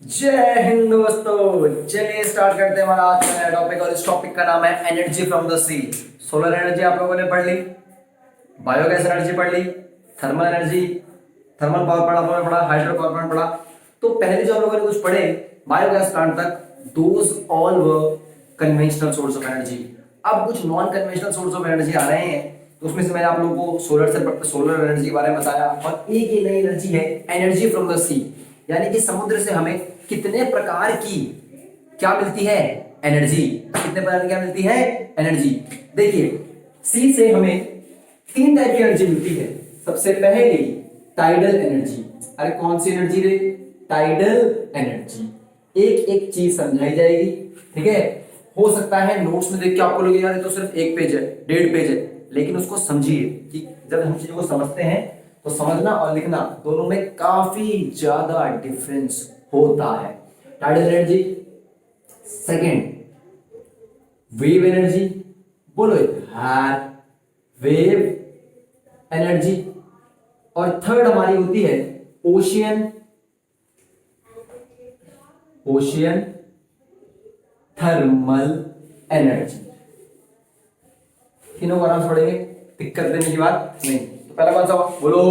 जय हिंद दोस्तों। चलिए स्टार्ट करते हैं हमारा आज का नया टॉपिक और इस टॉपिक का नाम है energy from the sea. Solar energy आप लोगों ने पढ़ ली, बायोगैस एनर्जी पढ़ ली, thermal energy, thermal power plant आप लोगों ने पढ़ा, हाइड्रो पावर प्लांट पढ़ा। तो पहले जो आप लोगों ने कुछ पढ़े बायोगैस प्लांट तक, those all were conventional source of energy. अब कुछ non conventional source of energy आ रहे हैं, तो उसमें से मैंने आप लोगों को सोलर एनर्जी के बारे में बताया। और एक ही नई एनर्जी है एनर्जी फ्रॉम द सी, यानी कि समुद्र से हमें कितने प्रकार की क्या मिलती है, एनर्जी। कितने प्रकार की क्या मिलती है, एनर्जी। देखिए सी से हमें तीन टाइप की एनर्जी मिलती है। सबसे पहले टाइडल एनर्जी। अरे कौन सी एनर्जी रे, टाइडल एनर्जी। एक एक चीज समझाई जाएगी, ठीक है। हो सकता है नोट्स में देख के आपको लगे यार ये तो सिर्फ एक पेज है, 1.5 पेज है, लेकिन उसको समझिए कि जब हम चीजों को समझते हैं तो समझना और लिखना दोनों में काफी ज्यादा डिफरेंस होता है। Tidal energy, second wave energy, बोलो यार, वेव एनर्जी। और थर्ड हमारी होती है ओशियन थर्मल एनर्जी। तीनों को आराम से पढ़ेंगे, दिक्कत देने की बात नहीं। तो पहला कौन सा बोलो,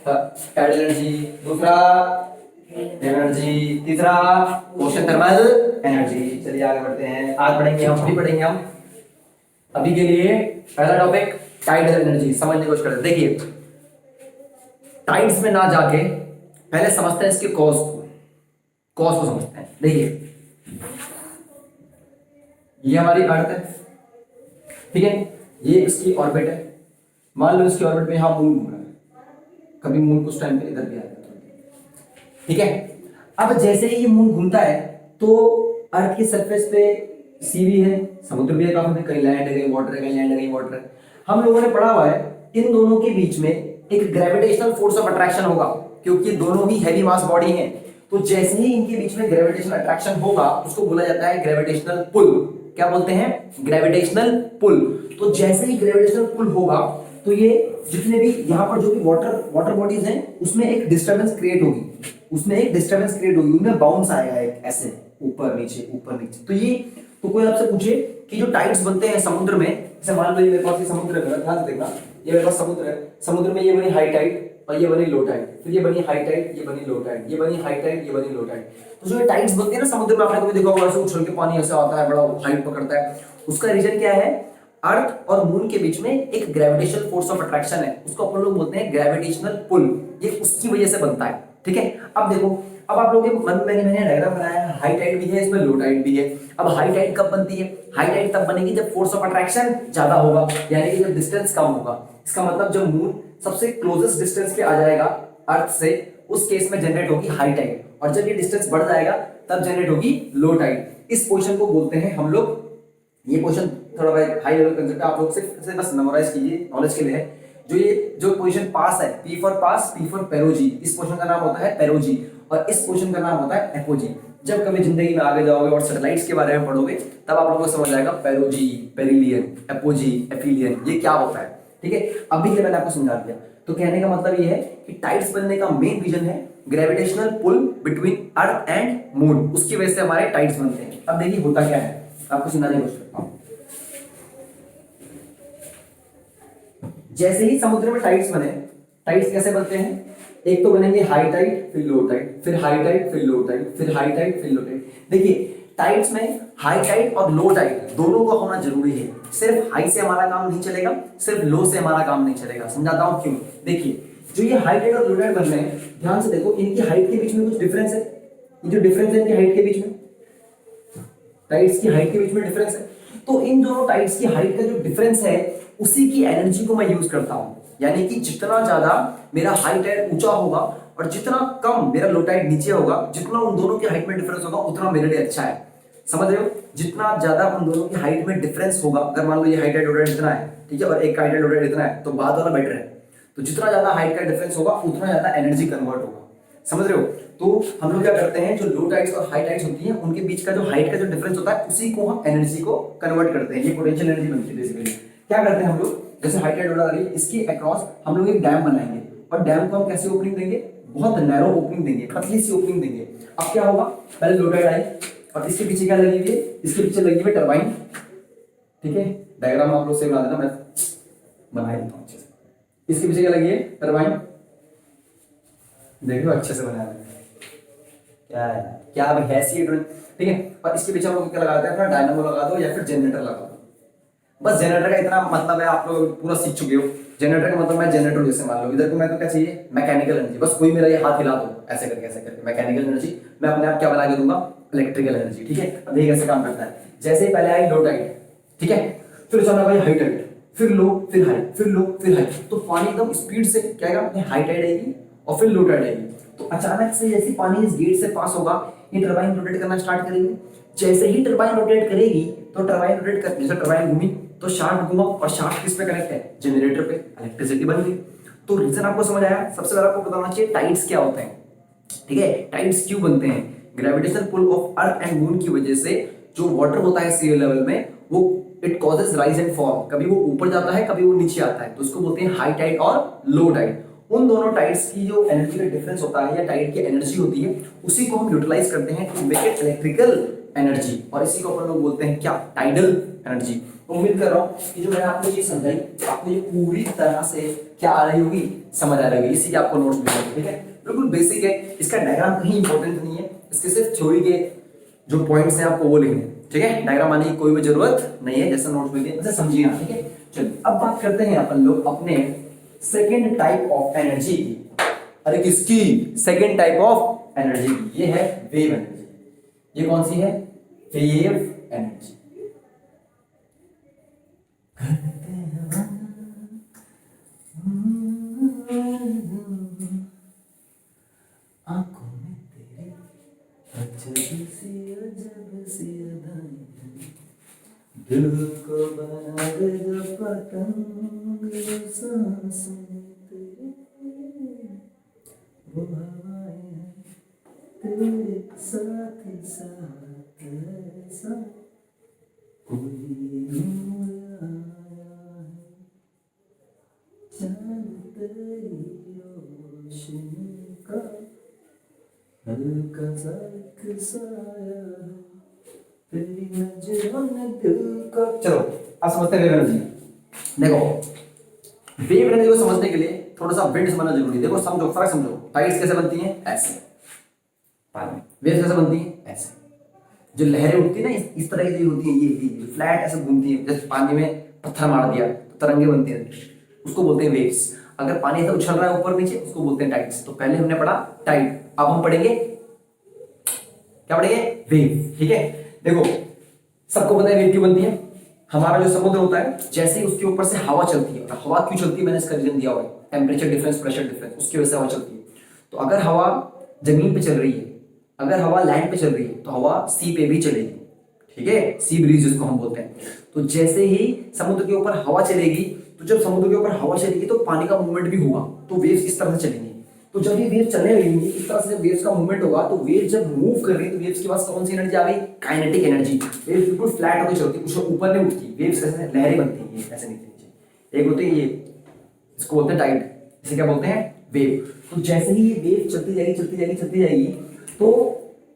टाइडल एनर्जी, दूसरा एनर्जी, तीसरा ओशन थर्मल एनर्जी। चलिए आगे बढ़ते हैं, आज पढ़ेंगे हम, अभी पढ़ेंगे हम। अभी के लिए पहला टॉपिक टाइडल एनर्जी समझने की कोशिश करते हैं। देखिए टाइड्स में ना जाके पहले समझते हैं इसके कॉज को समझते हैं। देखिए ये हमारी अर्थ है, ठीक है, ये इसकी ऑर्बिट है। मान लो इसकी ऑर्बिट में यहां मून घूम रहा है, कभी मून कुछ टाइम पे इधर भी आता है, ठीक है। अब जैसे ही ये मून घूमता है तो अर्थ की सरफेस पे सी भी है, समुद्र भी है, काफी कहीं लैंड है, कहीं वाटर है, कहीं लैंड है, कहीं वाटर है। हम लोगों ने पढ़ा हुआ है इन दोनों के बीच में एक ग्रेविटेशनल फोर्स ऑफ अट्रैक्शन होगा, क्योंकि दोनों ही हैवी मास बॉडी हैं। तो जैसे ही इनके बीच में ग्रेविटेशनल अट्रैक्शन होगा उसको बोला जाता है ग्रेविटेशनल पुल। क्या बोलते हैं, ग्रेविटेशनल पुल। तो जैसे ही ग्रेविटेशनल पुल होगा तो ये जितने भी यहाँ पर जो भी वाटर बॉडीज हैं उसमें एक डिस्टर्बेंस क्रिएट होगी, उनमें बाउंस आएगा एक ऐसे ऊपर नीचे। तो ये तो कोई आपसे पूछे कि जो टाइड्स बनते हैं समुद्र में, जैसे मान लो ये मेरे पास समुद्र है, ध्यान से देखना, ये मेरे पास समुद्र है, समुद्र में ये बनी हाई टाइड और ये बनी लो टाइड, फिर ये बनी हाई टाइड, ये बनी लो टाइड, ये बनी हाई टाइड, ये बनी लो टाइड। तो जो ये टाइड्स बनते हैं ना समुद्र में, आपने कभी देखा होगा ऐसे उछल के पानी ऐसे आता है, बड़ा हाइट पकड़ता है। उसका रीजन क्या है, अर्थ और मून के बीच में एक ग्रेविटेशनल फोर्स ऑफ अट्रैक्शन है, उसको अपन लोग बोलते हैं ग्रेविटेशनल पुल। ये उसकी वजह से बनता है, ठीक है। अब देखो, अब आप लोगों के मन में मैंने डायग्राम बनाया है, हाई टाइड भी है इसमें, लो टाइड भी है। अब हाई टाइड कब बनती है, हाई टाइड तब बनेगी जब फोर्स ऑफ अट्रैक्शन ज्यादा होगा, यानी कि जब डिस्टेंस कम होगा। इसका मतलब जब मून सबसे क्लोजेस्ट डिस्टेंस पे आ जाएगा अर्थ से, उस केस में जनरेट होगी हाई टाइड, और जब ये डिस्टेंस बढ़ जाएगा तब जनरेट होगी लो टाइड। इस पोजीशन को बोलते हैं हम लोग, ये पोजीशन थोड़ा हाई लेवल कंसेप्ट है, आप लोग सिर्फ बस मेमोराइज कीजिए, नॉलेज के लिए है। जो पोजीशन पास है, P for pass, P for पेरोजी, इस पोजीशन का नाम होता है पेरोजी, और इस पोजीशन का नाम होता है एपोजी। जब कभी जिंदगी में आगे जाओगे और सैटेलाइट्स के बारे में पढ़ोगे तब आप लोगों को समझ आएगा पेरोजी, पेरिलियन, एपोजी, एफिलियन ये क्या होता है, ठीक है। अभी के मैंने आपको समझा दिया। तो कहने का मतलब ये है कि टाइड्स बनने का मेन रीजन है gravitational pull between earth and moon, उसकी वजह से हमारे टाइड्स बनते हैं। अब देखिए होता क्या है, आपको समझाने की कोशिश करता हूं। जैसे ही समुद्र में टाइड्स बने, टाइड्स कैसे बनते हैं, एक तो बनेंगे हाई टाइड फिर लो टाइड, फिर हाई टाइड फिर लो टाइड, फिर हाई टाइड फिर लो टाइड। देखिए टाइड्स में हाई टाइड और लो टाइड दोनों का होना जरूरी है। सिर्फ हाई से हमारा काम नहीं चलेगा, सिर्फ लो से हमारा काम नहीं चलेगा। समझाता हूं क्यों। देखिए जो ये हाई टाइड और लो टाइड बन रहे हैं, ध्यान से देखो, इनकी हाइट के बीच में कुछ डिफरेंस है। ये जो डिफरेंस है इनकी हाइट के बीच में, टाइड्स की हाइट के बीच में डिफरेंस है। तो इन दोनों टाइड्स की हाइट का जो डिफरेंस है उसी की एनर्जी को मैं यूज करता हूं। यानी कि जितना ज्यादा मेरा हाई टाइड ऊंचा होगा और जितना कम मेरा लो टाइड नीचे होगा, जितना उन दोनों की हाइट में डिफरेंस होगा उतना मेरे लिए अच्छा है। समझ रहे हो, जितना ज्यादा उन दोनों की हाइट में डिफरेंस होगा, अगर मान लो ये हाइट लो टाइड इतना है, ठीक है, और एक हाइट लो टाइड इतना है, तो बाद वाला बेटर है। तो जितना ज्यादा हाइट का डिफरेंस होगा उतना ज्यादा एनर्जी कन्वर्ट होगा। समझ रहे हो। तो हम लोग क्या करते हैं, जो लो टाइड्स और हाई टाइड्स होती हैं उनके बीच का जो हाइट का जो डिफरेंस होता है उसी को हम एनर्जी को कन्वर्ट करते हैं। ये पोटेंशियल एनर्जी बनती है बेसिकली। क्या करते हैं हम लोग, जैसे हाई टाइड हो रही है, इसके अक्रॉस हम लोग एक डैम बनाएंगे, और डैम को हम कैसे ओपनिंग देंगे, बहुत नैरो ओपनिंग देंगे, पतली सी ओपनिंग देंगे। अब क्या होगा, पहले लो टाइड आई और इसके पीछे क्या लगी हुई है, इसके पीछे लगी हुई है टरबाइन। ठीक है, डायग्राम आप लोग से बना देना, मैं बना देता हूँ अच्छे से। इसके पीछे क्या लगी है, टरबाइन। देखो अच्छे से बनाया है, क्या है, क्या हैसियत। ठीक है, और इसके पीछे हम लोग क्या लगाते हैं, अपना डायनामो लगा दो या फिर जनरेटर लगा दो। बस जनरेटर का इतना मतलब है, आप लोग पूरा सीख चुके हो। जनरेटर का मतलब मैं जनरेटर जैसे मान लो इधर को मैं तो क्या चाहिए, मैकेनिकल एनर्जी, बस कोई मेरा ये हाथ हिला दो ऐसे करके मैकेनिकल एनर्जी, मैं अपने आप क्या बना के दूंगा, इलेक्ट्रिकल एनर्जी। ठीक है, अब ये कैसे काम करता है, जैसे ही पहले आई लो टाइड, ठीक है, फिर अचानक भाई हाई टाइड, फिर लो फिर हाई, फिर लो फिर हाई, तो पानी एकदम स्पीड से क्या आएगा, हाई टाइड आएगी और फिर लो टाइड आएगी। तो अचानक से जैसे पानी इस गेट से पास होगा, ये टरबाइन रोटेट करना स्टार्ट करेगी। जैसे ही टरबाइन रोटेट करेगी तो टरबाइन रोटेट कर, जैसे टरबाइन घूमी तो शाफ्ट घूमा, और शाफ्ट किस पे कनेक्ट है, जनरेटर पे, इलेक्ट्रिसिटी बन गई। तो रीजन आपको समझ आया। सबसे पहले आपको बताना चाहिए टाइड्स क्या होते हैं। ठीक है, टाइड्स क्यों बनते हैं, gravitational pull of earth and moon की वजह से जो वाटर होता है सी लेवल में, वो it causes rise and fall, कभी वो ऊपर जाता है कभी वो नीचे आता है, तो उसको बोलते हैं हाई टाइड और लो टाइड। उन दोनों टाइड्स की जो एनर्जी का डिफरेंस होता है या टाइड की एनर्जी होती है, उसी को हम यूटिलाइज करते हैं to make it electrical energy, और इसी को अपन लोग बोलते हैं क्या, टाइडल एनर्जी। उम्मीद कर रहा हूँ कि जो मैंने आपको चीज समझाई, आपको ये पूरी तरह से क्या आ रही होगी, समझ आ रही होगी। इसी के आपको नोट्स मिलेंगे। ठीक है, बिल्कुल बेसिक है, इसका डायग्राम कहीं इंपॉर्टेंट नहीं है, इसके सिर्फ थ्योरी के जो पॉइंट्स हैं आपको वो लिखने। ठीक है, डायग्राम आने की कोई भी जरूरत नहीं है, जैसा नोट्स मिलते हैं वैसे समझिए आप। ठीक है, चलिए अब बात करते हैं अपन लोग अपने सेकेंड टाइप ऑफ एनर्जी की। अरे किसकी, सेकेंड टाइप ऑफ एनर्जी की, ये है वेव एनर्जी। ये कौन सी है, वेव एनर्जी। आंखों में तेरे अजब सी अदाएं, दिल को बना देगा पतंग, सांसों में तेरे वो हवाएं हैं, तेरे साथ साथ ऐसा कोई नूर आया है, चांद तेरी रोशनी का हल्का सा एक साया है, तेरी नजरों ने दिल को। चलो अब समझते हैं वेव एनर्जी। देखो वेव एनर्जी को समझने के लिए थोड़ा सा विंड समझना जरूरी है। देखो समझो, फर्क समझो, टाइड्स कैसे बनती हैं, ऐसे पानी में, वेव्स कैसे बनती हैं, ऐसे, जो लहरें उठती है ना इस तरह की होती है, ये फ्लैट ऐसे घूमती है, जैसे पानी में पत्थर मार दिया तो तरंगे बनती हैं, उसको बोलते हैं वेव्स। अगर पानी ऐसा उछल रहा है ऊपर नीचे, उसको बोलते हैं टाइड्स। तो पहले हमने पढ़ा टाइड, अब हम पढ़ेंगे क्या, पढ़ेंगे वेव। ठीक है, देखो सबको पता है वेव क्यों बनती है। हमारा जो समुद्र होता है, जैसे ही उसके ऊपर से हवा चलती है, और हवा क्यों चलती है मैंने इसका रीजन दिया हुआ है, टेम्परेचर डिफरेंस, प्रेशर डिफरेंस, उसकी वजह से हवा चलती है। तो अगर हवा जमीन पे चल रही है, अगर हवा लैंड पे चल रही है, तो हवा सी पे भी चलेगी। ठीक है, सी ब्रीज जिसको हम बोलते हैं। तो जैसे ही समुद्र के ऊपर हवा चलेगी, तो जब समुद्र के ऊपर हवा चलेगी तो पानी का मूवमेंट भी होगा, तो वेव्स इस तरह से चलेंगी। तो जब ये वेव चलने लगेंगी, इस तरह से जब वेव्स का मूवमेंट होगा, तो वेव जब मूव कर रही है, तो वेव्स के पास कौन सी एनर्जी आ गई, काइनेटिक एनर्जी। वेव्स बिल्कुल फ्लैट होकर चलती है, कुछ ऊपर नहीं उठती, वेव्स ऐसे लहरें बनती हैं, ऐसे नीचे नीचे। एक होती है ये, इसको बोलते हैं टाइड, इसे क्या बोलते हैं, वेव। तो जैसे ही ये वेव चलती जाएगी चलती जाएगी चलती जाएगी, तो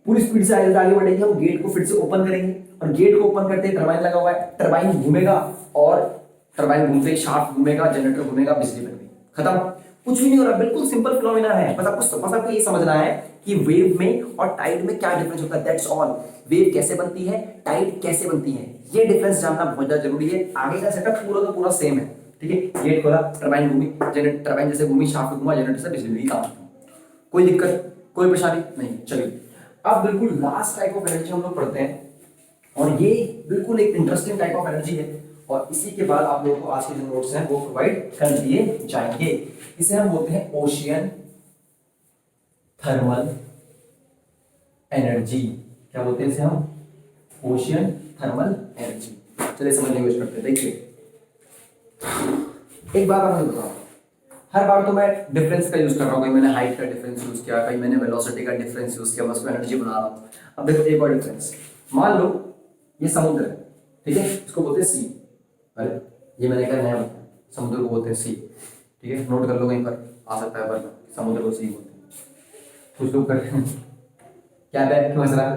पूरी स्पीड से आगे बढ़ेगी। हम गेट को फिर से ओपन करेंगे, और गेट को ओपन करते ही टरबाइन लगा हुआ है, टरबाइन घूमेगा, और टरबाइन घूमते ही शाफ्ट घूमेगा, जनरेटर घूमेगा, बिजली बन गई, खत्म। कुछ भी नहीं हो रहा, बिल्कुल सिंपल फिनोमेना है। बस आपको ये समझना है कि वेव में और टाइड में क्या डिफरेंस होता है, दैट्स ऑल। वेव कैसे बनती है, टाइड कैसे बनती है, ये डिफरेंस जानना बहुत ज्यादा जरूरी है। आगे का सेटअप पूरा का पूरा सेम है। ठीक है, गेट खोला, टरबाइन घूमी, जनरेटर, टरबाइन जैसे घूमी, शाफ्ट घूमा, जनरेटर से बिजली मिली, काम। कोई दिक्कत, कोई परेशानी नहीं। चलिए अब बिल्कुल लास्ट टाइप ऑफ एनर्जी हम लोग पढ़ते हैं, और ये बिल्कुल एक इंटरेस्टिंग टाइप ऑफ एनर्जी है, और इसी के बाद आप लोगों को आज के जो नोट्स हैं वो प्रोवाइड कर दिए जाएंगे। इसे हम बोलते हैं ओशियन थर्मल एनर्जी। क्या बोलते हैं इसे हम, ओशियन थर्मल एनर्जी। चलिए समझने की कोशिश करते हैं। देखिए एक बात आपको बताओ, हर बार तो मैं डिफरेंस का यूज कर रहा हूँ, कहीं मैंने हाइट का डिफरेंस यूज किया, कहीं मैंने वेलोसिटी का डिफरेंस यूज किया, मैं उसको एनर्जी बना रहा हूँ। अब देखो एक और डिफरेंस, मान लो ये समुद्र है, ठीक है, इसको बोलते हैं सी। अरे ये मैंने क्या नया बताया, समुद्र को बोलते हैं सी। ठीक है, नोट कर लो कहीं पर, आ सकता है वरना समुद्र को सी बोलते हैं। कुछ लोग कर क्या बैग क्यों हंस रहा है,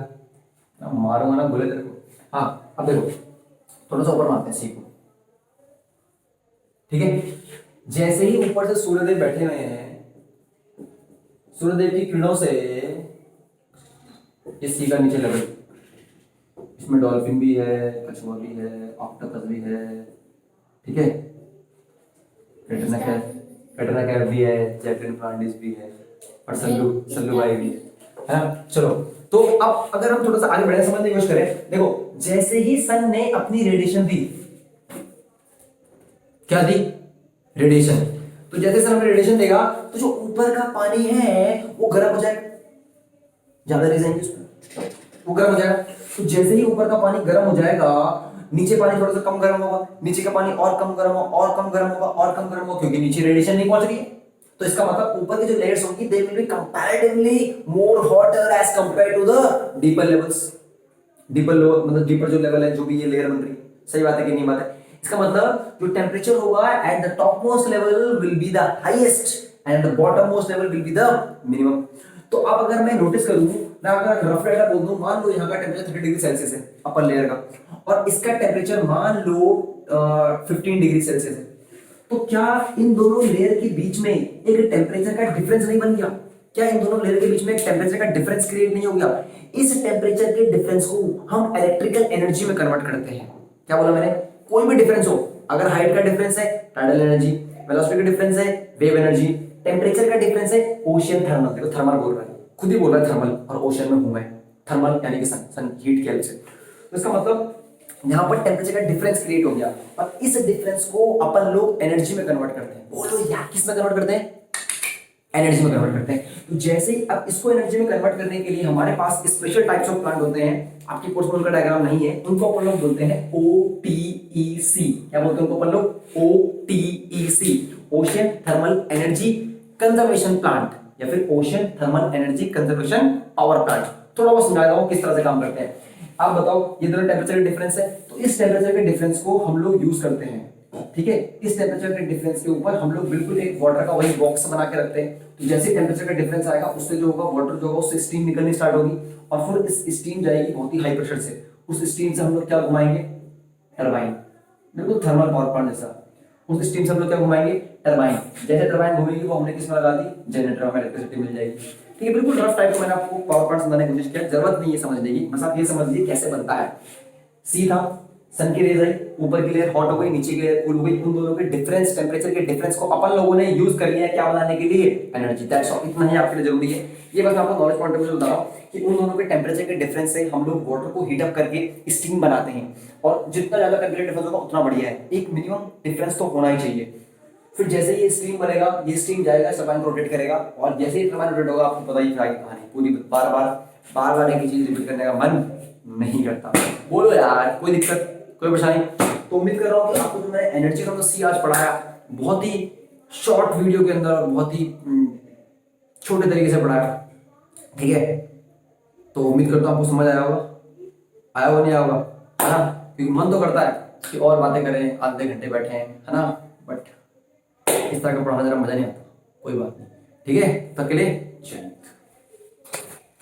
मारूंगा ना बोले तेरे को। हाँ अब देखो थोड़ा सा ऊपर मारते हैं सी को, ठीक है। जैसे ही ऊपर से सूर्यदेव बैठे हुए हैं, सूर्यदेव की किरणों से इस सी का नीचे लेवल, इसमें डॉल्फिन भी है, कछुआ भी है, ऑक्टोपस भी है, ठीक है, कैटरीना कैफ भी है, जैकलिन फर्नांडिस भी है, और सल्लू भाई भी है ना। चलो तो अब अगर हम थोड़ा सा आगे बढ़े समझने की कोशिश करें, देखो जैसे ही सन ने अपनी रेडिएशन दी, क्या दी, रेडिएशन, तो जैसे सन अपनी रेडिएशन देगा तो जो ऊपर का पानी है वो गर्म हो जाएगा, ज्यादा रीजन वो गर्म हो जाएगा। तो जैसे ही ऊपर का पानी गर्म हो जाएगा, नीचे पानी थोड़ा सा कम गर्म होगा, नीचे का पानी और कम गर्म होगा, और कम गर्म होगा, और कम गर्म होगा, क्योंकि नीचे रेडिएशन नहीं पहुंच रही है। तो इसका मतलब ऊपर की जो लेयर्स होंगी they will be comparatively more hotter as compared to the deeper levels. Deeper level मतलब डीपर जो लेवल है, जो भी ये लेयर बन रही है, सही बात है कि नहीं बात है। इसका मतलब जो टेम्परेचर होगा at the top most level will be the highest and the bottom most level will be the minimum. तो अब अगर मैं नोटिस करूं, मैं अगर रफ डाटा बोल दूं, मान लो यहाँ का टेम्परेचर 30 डिग्री सेल्सियस है अपर लेयर का, और इसका टेम्परेचर मान लो 15 डिग्री सेल्सियस है, तो क्या इन दोनों लेयर के बीच में एक टेम्परेचर का डिफरेंस नहीं बन गया? क्या इन दोनों लेयर के बीच में एक टेम्परेचर का डिफरेंस क्रिएट नहीं हो गया? इस टेम्परेचर के डिफरेंस को हम इलेक्ट्रिकल एनर्जी में कन्वर्ट करते हैं। क्या बोला मैंने? कोई भी डिफरेंस हो, अगर हाइट का डिफरेंस है टाइडल एनर्जी, वेलोसिटी का डिफरेंस है वेव एनर्जी, टेम्परेचर का डिफरेंस है ओशियन थर्मल, देखो थर्मल बोल रहा है, खुद ही बोल रहा है थर्मल, और ओशियन में हूं मैं, थर्मल यानी कि सन हीट की हेल्प से। तो इसका मतलब यहाँ पर टेम्परेचर का डिफरेंस क्रिएट हो गया, और इस डिफरेंस को अपन लोग एनर्जी में कन्वर्ट करते हैं। बोलो यार किस में कन्वर्ट करते हैं? एनर्जी में कन्वर्ट करते हैं। तो जैसे ही अब इसको एनर्जी में कन्वर्ट करने के लिए हमारे पास स्पेशल टाइप्स ऑफ प्लांट होते हैं, आपकी कोर्स में उनका डायग्राम नहीं है, उनको अपन लोग बोलते हैं OTEC। क्या बोलते हैं उनको अपन लोग? OTEC, ocean thermal energy conservation plant, या फिर ocean thermal energy conservation power plant. थोड़ा बहुत समझा रहा हूं किस तरह से काम करते हैं। आप बताओ, ये दोनों टेम्परेचर का डिफरेंस है, तो इस टेम्परेचर के डिफरेंस को हम लोग यूज करते हैं, ठीक है। इस टेम्परेचर के डिफरेंस के ऊपर हम लोग बिल्कुल एक वाटर का वही बॉक्स बना के रखते हैं। तो जैसे टेम्परेचर का डिफरेंस आएगा, उससे जो होगा वाटर जो होगा उससे स्टीम निकलनी स्टार्ट होगी, और फिर इस स्टीम जाएगी बहुत ही हाई प्रेशर से, उस स्टीम से हम लोग क्या घुमाएंगे? टरबाइन, बिल्कुल थर्मल पावर प्लांट जैसा। उस स्टीम से हम लोग क्या घुमाएंगे? टरबाइन। जैसे टरबाइन घूमेगी वो हमने किसमें लगा दी? जनरेटर में इलेक्ट्रिसिटी मिल जाएगी, ठीक है। बिल्कुल रफ टाइप में मैंने आपको पावर प्लांट समझाने की कोशिश किया, जरूरत नहीं है समझने की, बस आप ये समझ लीजिए कैसे बनता है। सीधा सन की रेज आई, ऊपर की लेयर हॉट हो गई, नीचे की लेयर कूल हो गई, उन दोनों के डिफरेंस, टेम्परेचर के डिफरेंस को अपन लोगों ने यूज कर लिया क्या बनाने के लिए? एनर्जी। दैट्स ऑल, इतना ही आपके लिए जरूरी है। ये बस मैं आपको नॉलेज पॉइंट ऑफ व्यू बता रहा हूं कि उन दोनों के टेम्परेचर के डिफरेंस से हम लोग वाटर को हीट अप करके स्टीम बनाते हैं, और जितना ज्यादा टेम्परेचर डिफरेंस होगा उतना बढ़िया है, एक मिनिमम डिफरेंस तो होना ही चाहिए। फिर जैसे ये स्टीम बनेगा, ये स्टीम जाएगा, टरबाइन को रोटेट करेगा, और जैसे ही टरबाइन रोटेट होगा, आपको पता ही है कहानी पूरी, बार बार एक ही चीज रिपीट करने का मन नहीं करता। बोलो यार, कोई दिक्कत, कोई परेशानी? तो उम्मीद कर रहा हूँ कि आपको जो मैंने एनर्जी का सी आज पढ़ाया, बहुत ही शॉर्ट वीडियो के अंदर और बहुत ही छोटे तरीके से पढ़ाया, ठीक है। तो उम्मीद करता हूँ आपको समझ आया होगा, नहीं आया होगा, है ना? क्योंकि मन तो करता है कि और बातें करें, आधे घंटे बैठे हैं, है ना, बट इस तरह का पढ़ाना जरा मजा नहीं आता। कोई बात नहीं, ठीक है, तब के लिए चलिए।